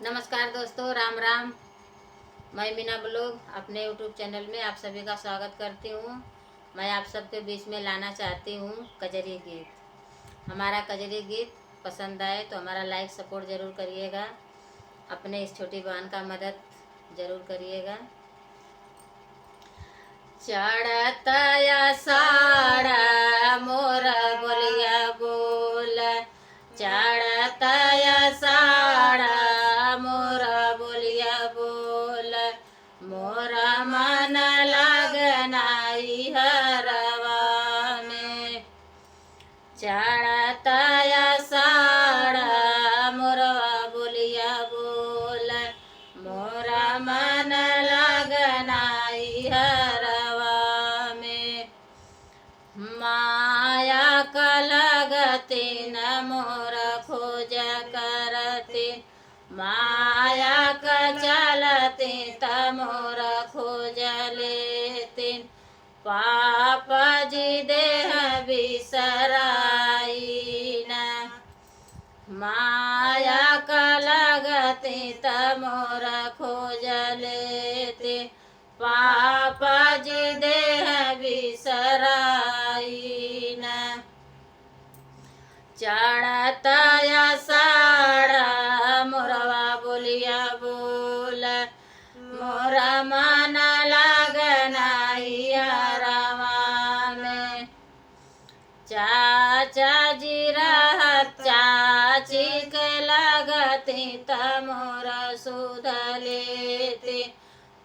नमस्कार दोस्तों, राम राम। मैं मीना ब्लॉग अपने यूट्यूब चैनल में आप सभी का स्वागत करती हूँ। मैं आप सबके बीच में लाना चाहती हूँ कजरी गीत। हमारा कजरी गीत पसंद आए तो हमारा लाइक सपोर्ट ज़रूर करिएगा। अपने इस छोटी बहन का मदद ज़रूर करिएगा। चढ़तया साड़ा मोर बोलिया बोल, चढ़तया साड़ा मोर बोलिया बोल, मोर मन लगनाई हरवा में। चढ़तया साड़ा मोरवा बोलिया बोल, मोरा मन लगनाई हरवा में। माया का लगते न मोर खोज करते, माया का चलते त मोर खोज लेते। पाप जी देह बिसराई न, माया का लगते त मोर खोज लेते। पाप जी देह बिसराई न, चढ़तया साड़ा मोरवा बोलिया बोल, मोरा मन लगनाई हरवा में। चाचा जी रहत चाची के लगते त मोरा सुध लेते,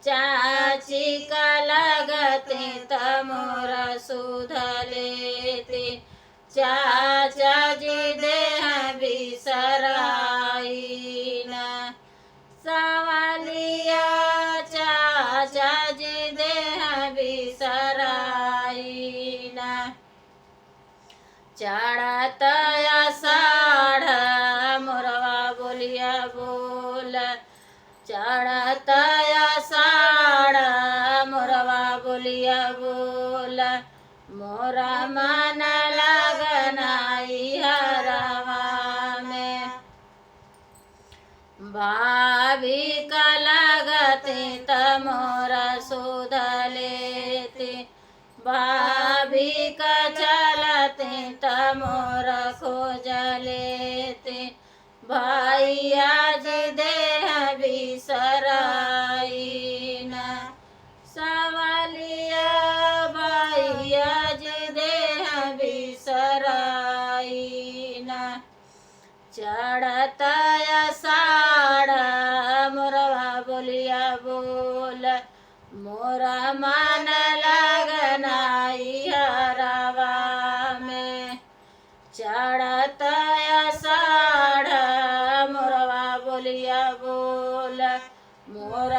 चाची का लगते त मोरा सुध लेते। चाचा जी देह बिसराई न, सवालिया चाचा जी देह बिसराई न। चढ़तया साड़ा मोरवा बोलिया बोल, चढ़तया साड़ा मोरवा बोलिया बोल, मोरा मन लगनाई हरवा में। भाभी का लगते त मोरा सुध लेते, भाभी का चलते त मोर खोज लेते। भैया जी देह बिसराई न, सवालिया भैया जी देह बिसराई न। चढ़तया साड़ा मोरवा बोलिया बोल, मोरा मन लगनाई हरवा में। चढ़तया साड़ा मोरवा बोलिया बोल, मोरा